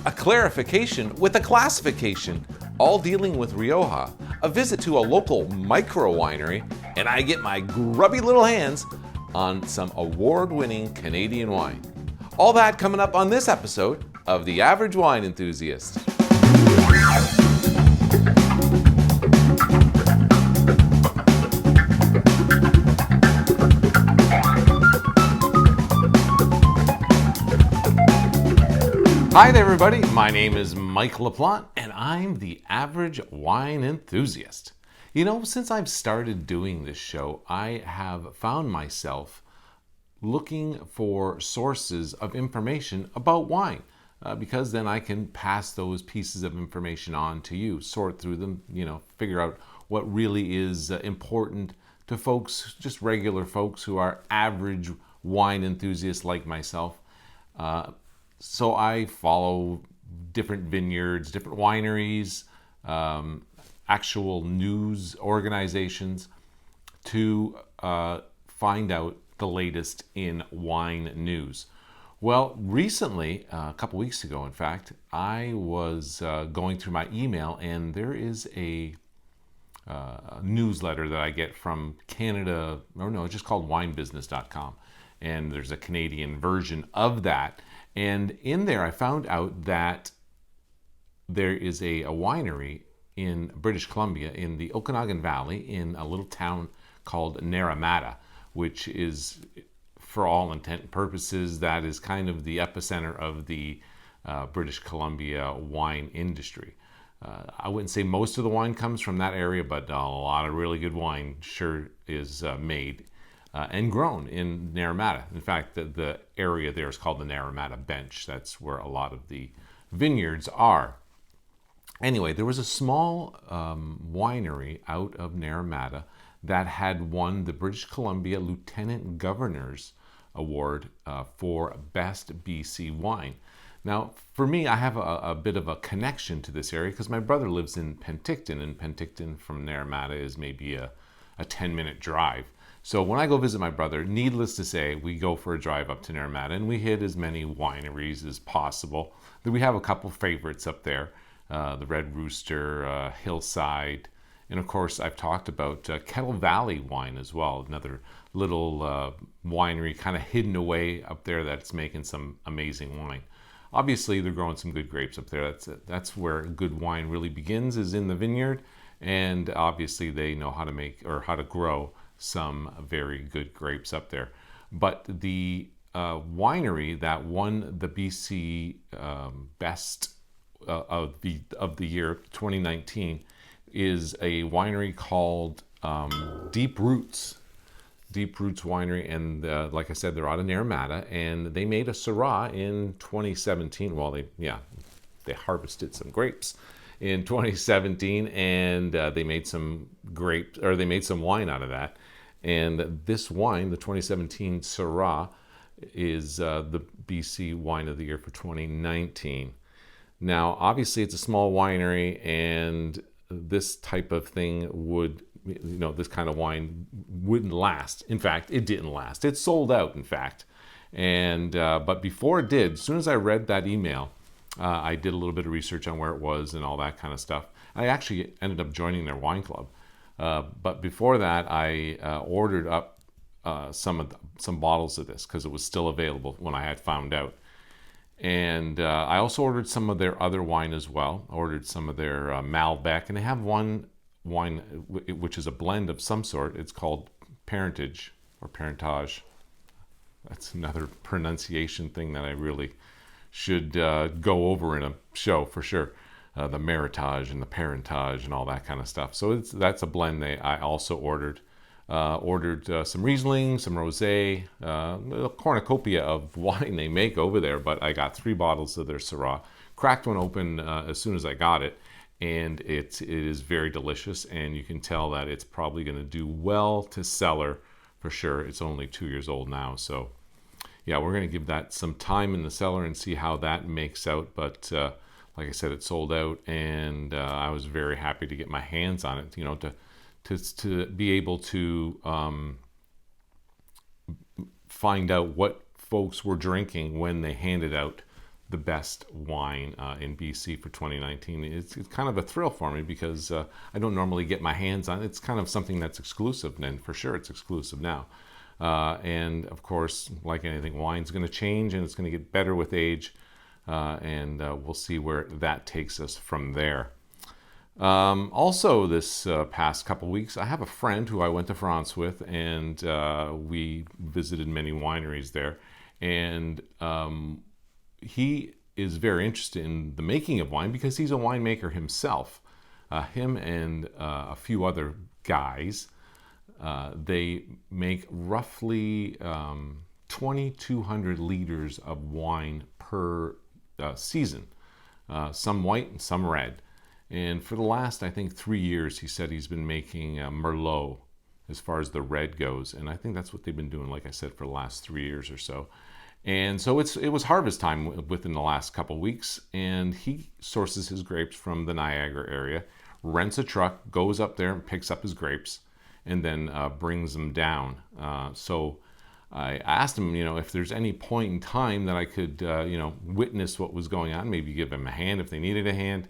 a clarification with a classification, all dealing with Rioja, a visit to a local micro-winery, and I get my grubby little hands on some award-winning Canadian wine. All that coming up on this episode of The Average Wine Enthusiast. Hi there, everybody. My name is Mike LaPlante, and I'm the Average Wine Enthusiast. You know, since I've started doing this show, I have found myself looking for sources of information about wine, because then I can pass those pieces of information on to you, sort through them, figure out what really is important to folks, just regular folks who are average wine enthusiasts like myself. So I follow different vineyards, different wineries, actual news organizations to find out the latest in wine news. Well, recently, a couple weeks ago, in fact, I was going through my email, and there is a newsletter that I get from Canada, it's just called winebusiness.com, and there's a Canadian version of that. And in there, I found out that there is a winery in British Columbia in the Okanagan Valley in a little town called Naramata, which is, for all intent and purposes, that is kind of the epicenter of the British Columbia wine industry. I wouldn't say most of the wine comes from that area, but a lot of really good wine sure is made and grown in Naramata. In fact, the area there is called the Naramata Bench. That's where a lot of the vineyards are. Anyway, there was a small winery out of Naramata that had won the British Columbia Lieutenant Governor's Award for Best BC Wine. Now, for me, I have a bit of a connection to this area because my brother lives in Penticton, and Penticton from Naramata is maybe a 10-minute drive. So when I go visit my brother, needless to say, we go for a drive up to Naramata and we hit as many wineries as possible. We have a couple favorites up there, the Red Rooster, Hillside, and of course I've talked about Kettle Valley Wine as well, another little winery kind of hidden away up there that's making some amazing wine. Obviously they're growing some good grapes up there. That's where good wine really begins, is in the vineyard, and obviously they know how to make or how to grow some very good grapes up there. But the winery that won the BC Best of the year 2019 is a winery called Deep Roots Winery, and like I said, they're out of Naramata, and they made a Syrah in 2017. Well, they harvested some grapes in 2017, and they made some wine out of that. And this wine, the 2017 Syrah, is the BC Wine of the Year for 2019. Now, obviously, it's a small winery, and this type of thing this kind of wine wouldn't last. In fact, it didn't last. It sold out, in fact. And but before it did, as soon as I read that email, I did a little bit of research on where it was and all that kind of stuff. I actually ended up joining their wine club. But before that, I ordered up some bottles of this because it was still available when I had found out. And I also ordered some of their other wine as well. I ordered some of their Malbec, and they have one wine which is a blend of some sort. It's called Parentage or Parentage. That's another pronunciation thing that I really should go over in a show for sure. The Meritage and the Parentage and all that kind of stuff. So that's a blend I also ordered. Some Riesling, some Rosé, a cornucopia of wine they make over there, but I got 3 bottles of their Syrah. Cracked one open as soon as I got it, and it is very delicious, and you can tell that it's probably going to do well to cellar for sure. It's only 2 years old now, so yeah, we're going to give that some time in the cellar and see how that makes out, but like I said, it sold out, and I was very happy to get my hands on it, to be able to find out what folks were drinking when they handed out the best wine in BC for 2019. It's kind of a thrill for me because I don't normally get my hands on it. It's kind of something that's exclusive, and for sure it's exclusive now. And of course, like anything, wine's going to change and it's going to get better with age, and we'll see where that takes us from there. Also, this past couple weeks, I have a friend who I went to France with, and we visited many wineries there. And he is very interested in the making of wine because he's a winemaker himself. Him and a few other guys, they make roughly 2,200 liters of wine per season, some white and some red. And for the last, I think, 3 years, he said he's been making Merlot as far as the red goes. And I think that's what they've been doing, like I said, for the last 3 years or so. And so it was harvest time within the last couple weeks. And he sources his grapes from the Niagara area, rents a truck, goes up there and picks up his grapes, and then brings them down. So I asked him, if there's any point in time that I could, witness what was going on, maybe give him a hand if they needed a hand.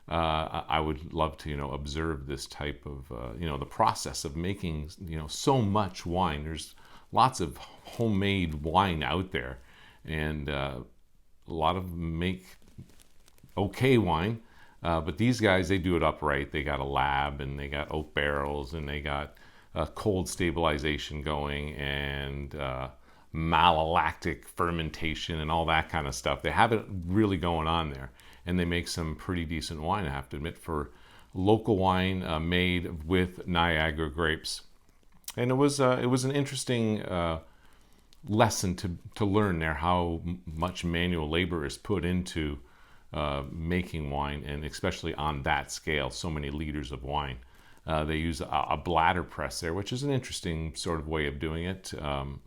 I would love to, observe this type of, the process of making, so much wine. There's lots of homemade wine out there, and a lot of them make okay wine. But these guys, they do it upright. They got a lab, and they got oak barrels, and they got cold stabilization going, and malolactic fermentation, and all that kind of stuff. They have it really going on there. And they make some pretty decent wine, I have to admit, for local wine made with Niagara grapes. And it was an interesting lesson to learn there, how much manual labor is put into making wine, and especially on that scale, so many liters of wine. They use a bladder press there, which is an interesting sort of way of doing it,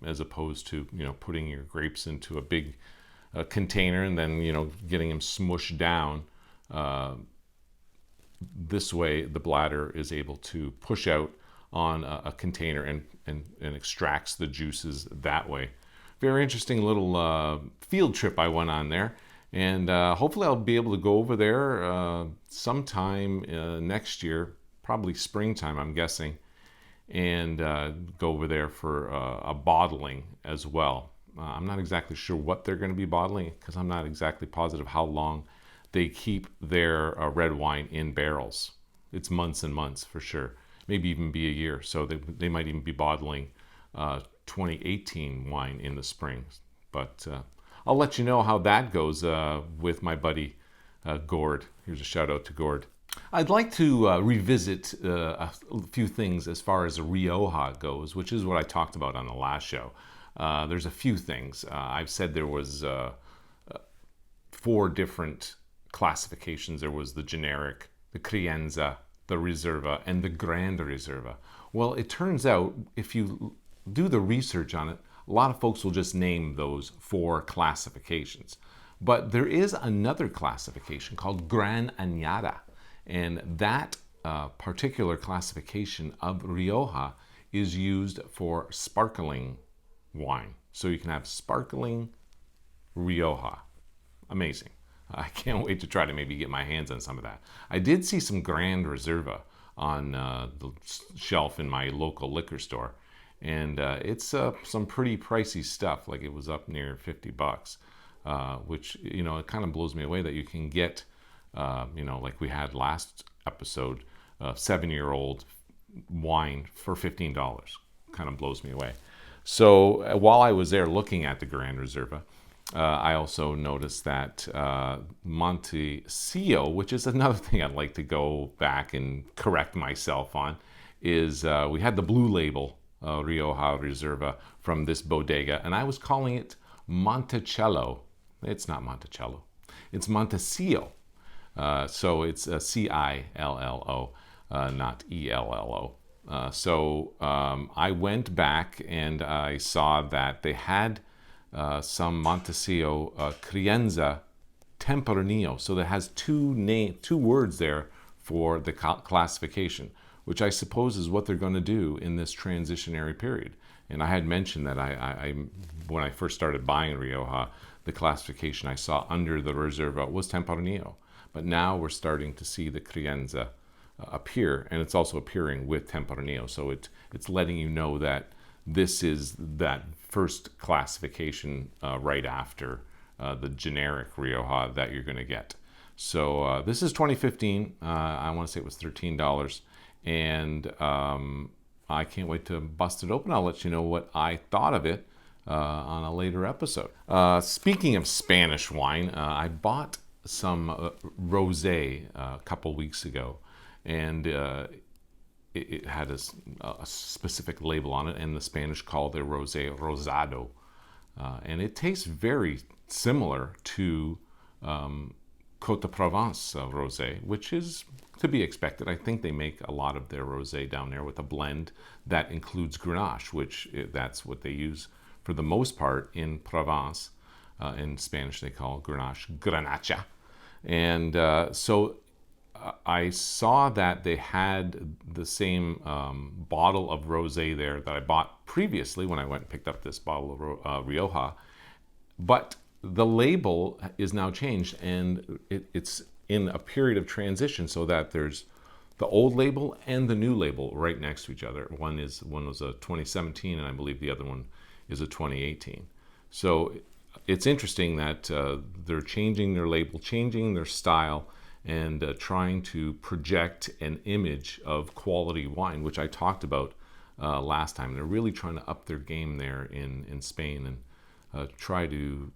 as opposed to putting your grapes into a big container and then getting them smushed down. This way the bladder is able to push out on a container and extracts the juices that way. Very interesting little field trip I went on there, and hopefully I'll be able to go over there sometime next year, probably springtime I'm guessing, and go over there for a bottling as well. I'm not exactly sure what they're going to be bottling because I'm not exactly positive how long they keep their red wine in barrels. It's months and months for sure, maybe even be a year. So they might even be bottling 2018 wine in the spring. But I'll let you know how that goes with my buddy Gord. Here's a shout out to Gord. I'd like to revisit a few things as far as Rioja goes, which is what I talked about on the last show. There's a few things. I've said there was 4 different classifications. There was the generic, the Crianza, the Reserva, and the Grande Reserva. Well, it turns out, if you do the research on it, a lot of folks will just name those 4 classifications. But there is another classification called Gran Añada, and that particular classification of Rioja is used for sparkling wine. So you can have sparkling Rioja. Amazing. I can't wait to try to maybe get my hands on some of that. I did see some Grande Reserva on the shelf in my local liquor store, and it's some pretty pricey stuff. Like, it was up near $50, which it kind of blows me away that you can get like we had last episode, 7-year-old wine for $15. Kind of blows me away. So while I was there looking at the Grande Reserva, I also noticed that Montecillo, which is another thing I'd like to go back and correct myself on, is we had the blue label Rioja Reserva from this bodega, and I was calling it Monticello. It's not Monticello. It's Montecillo. So it's Cillo, not Ello. So I went back and I saw that they had some Montecillo Crianza Tempranillo. So that has two words there for the classification, which I suppose is what they're going to do in this transitionary period. And I had mentioned that I when I first started buying Rioja, the classification I saw under the Reserva was Tempranillo. But now we're starting to see the Crianza appear, and it's also appearing with Tempranillo. So it's letting you know that this is that first classification right after the generic Rioja that you're going to get. So this is 2015. I want to say it was $13, and I can't wait to bust it open. I'll let you know what I thought of it on a later episode. Speaking of Spanish wine, I bought some rosé a couple weeks ago, and it had a specific label on it, and the Spanish called it rosé rosado, and it tastes very similar to Côte de Provence rosé, which is to be expected. I think they make a lot of their rosé down there with a blend that includes Grenache, which that's what they use for the most part in Provence. In Spanish, they call Grenache Grenacha. And so I saw that they had the same bottle of rosé there that I bought previously when I went and picked up this bottle of Rioja. But the label is now changed, and it's in a period of transition, so that there's the old label and the new label right next to each other. One was a 2017, and I believe the other one is a 2018. So it's interesting that they're changing their label, changing their style, and trying to project an image of quality wine, which I talked about last time. They're really trying to up their game there in Spain and try to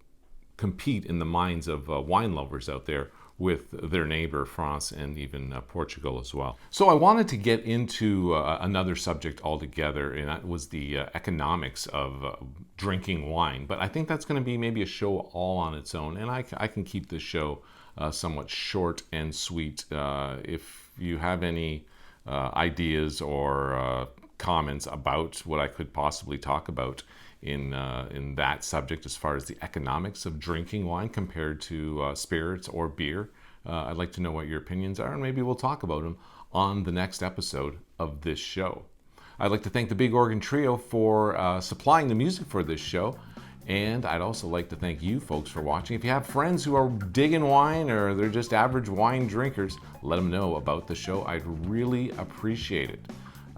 compete in the minds of wine lovers out there with their neighbor France and even Portugal as well. So I wanted to get into another subject altogether, and that was the economics of drinking wine. But I think that's going to be maybe a show all on its own, and I can keep this show somewhat short and sweet. If you have any ideas or comments about what I could possibly talk about in that subject as far as the economics of drinking wine compared to spirits or beer, I'd like to know what your opinions are, and maybe we'll talk about them on the next episode of this show. I'd like to thank the Big Organ Trio for supplying the music for this show, and I'd also like to thank you folks for watching. If you have friends who are digging wine or they're just average wine drinkers, let them know about the show. I'd really appreciate it.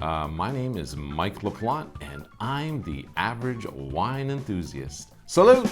My name is Mike LaPlante, and I'm the average wine enthusiast. Salute!